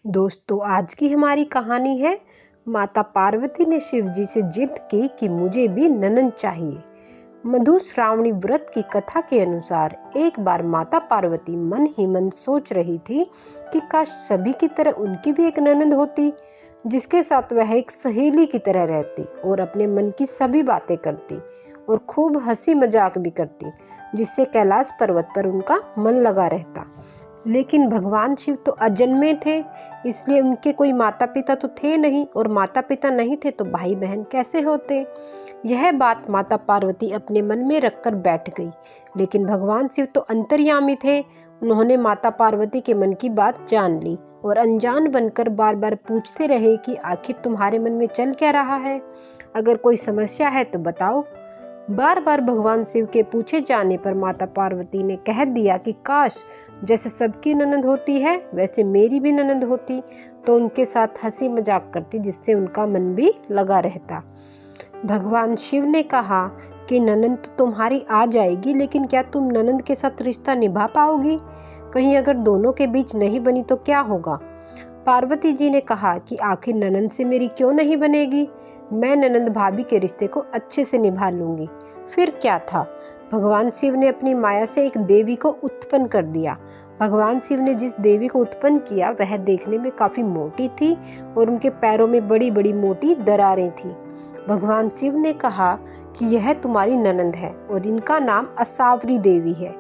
दोस्तों, आज की हमारी कहानी है माता पार्वती ने शिव जी से जिद की कि मुझे भी ननद चाहिए। मधु श्रावणी व्रत की कथा के अनुसार एक बार माता पार्वती मन ही मन सोच रही थी कि काश सभी की तरह उनकी भी एक ननद होती, जिसके साथ वह एक सहेली की तरह रहती और अपने मन की सभी बातें करती और खूब हंसी मजाक भी करती, जिससे कैलाश पर्वत पर उनका मन लगा रहता। लेकिन भगवान शिव तो अजन्मे थे, इसलिए उनके कोई माता पिता तो थे नहीं, और माता पिता नहीं थे तो भाई बहन कैसे होते। यह बात माता पार्वती अपने मन में रखकर बैठ गई। लेकिन भगवान शिव तो अंतर्यामी थे। उन्होंने माता पार्वती के मन की बात जान ली और अनजान बनकर बार बार पूछते रहे कि आखिर तुम्हारे मन में चल क्या रहा है, अगर कोई समस्या है तो बताओ। बार बार भगवान शिव के पूछे जाने पर माता पार्वती ने कह दिया कि काश जैसे सबकी ननद होती है वैसे मेरी भी ननद होती, तो उनके साथ हंसी मजाक करती, जिससे उनका मन भी लगा रहता। भगवान शिव ने कहा कि ननद तो तुम्हारी आ जाएगी, लेकिन क्या तुम ननद के साथ रिश्ता निभा पाओगी? कहीं अगर दोनों के बीच नहीं बनी तो क्या होगा? पार्वती जी ने कहा कि आखिर ननद से मेरी क्यों नहीं बनेगी, मैं ननद भाभी के रिश्ते को अच्छे से निभा लूंगी। फिर क्या था, भगवान शिव ने अपनी माया से एक देवी को उत्पन्न कर दिया। भगवान शिव ने जिस देवी को उत्पन्न किया वह देखने में काफी मोटी थी और उनके पैरों में बड़ी बड़ी मोटी दरारें थी। भगवान शिव ने कहा कि यह तुम्हारी ननद है और इनका नाम असावरी देवी है।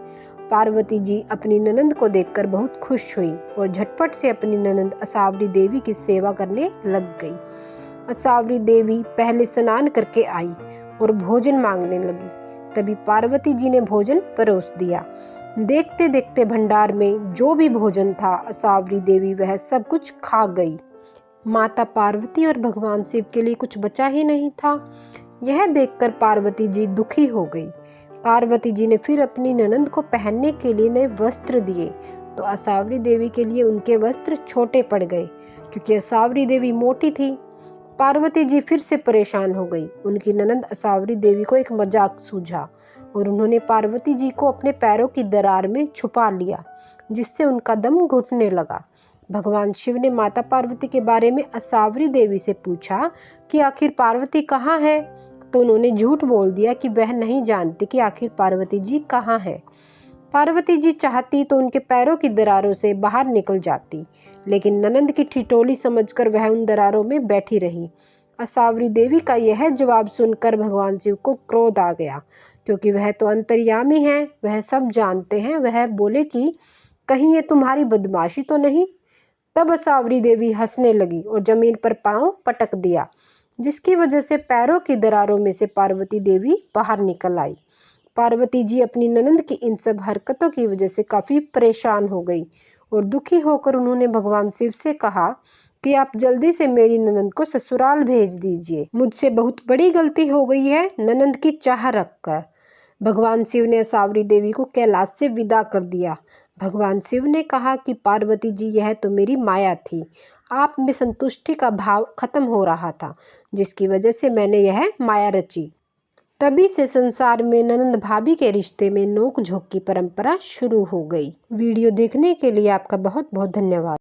पार्वती जी अपनी ननद को देखकर बहुत खुश हुई और झटपट से अपनी ननद असावरी देवी की सेवा करने लग गई। असावरी देवी पहले स्नान करके आई और भोजन मांगने लगी। तभी पार्वती जी ने भोजन परोस दिया। देखते देखते भंडार में जो भी भोजन था, असावरी देवी वह सब कुछ खा गई। माता पार्वती और भगवान शिव के लिए कुछ बचा ही नहीं था। यह देखकर पार्वती जी दुखी हो गई। पार्वती जी ने फिर अपनी ननद को पहनने के लिए नए वस्त्र दिए, तो असावरी देवी के लिए उनके वस्त्र छोटे पड़ गए, क्योंकि असावरी देवी मोटी थी। पार्वती जी फिर से परेशान हो गई। उनकी ननद असावरी देवी को एक मजाक सूझा और उन्होंने पार्वती जी को अपने पैरों की दरार में छुपा लिया, जिससे उनका दम घुटने लगा। भगवान शिव ने माता पार्वती के बारे में असावरी देवी से पूछा कि आखिर पार्वती कहाँ है, तो उन्होंने झूठ बोल दिया कि वह नहीं जानती कि आखिर पार्वती जी कहाँ है। पार्वती जी चाहती तो उनके पैरों की दरारों से बाहर निकल जाती, लेकिन ननद की ठिठोली समझकर वह उन दरारों में बैठी रही। असावरी देवी का यह जवाब सुनकर भगवान शिव को क्रोध आ गया, क्योंकि वह तो अंतर्यामी है, वह सब जानते हैं। वह बोले कि कहीं ये तुम्हारी बदमाशी तो नहीं। तब असावरी देवी हंसने लगी और जमीन पर पांव पटक दिया, जिसकी वजह से पैरों की दरारों में से पार्वती देवी बाहर निकल आई। पार्वती जी अपनी ननद की इन सब हरकतों की वजह से काफी परेशान हो गई और दुखी होकर उन्होंने भगवान शिव से कहा कि आप जल्दी से मेरी ननद को ससुराल भेज दीजिए। मुझसे बहुत बड़ी गलती हो गई है ननद की चाह रखकर। भगवान शिव ने असावरी देवी को कैलाश से विदा कर दिया। भगवान शिव ने कहा कि पार्वती जी, यह तो मेरी माया थी, आप में संतुष्टि का भाव खत्म हो रहा था, जिसकी वजह से मैंने यह माया रची। तभी से संसार में ननंद भाभी के रिश्ते में नोक झोंक की परंपरा शुरू हो गई। वीडियो देखने के लिए आपका बहुत बहुत धन्यवाद।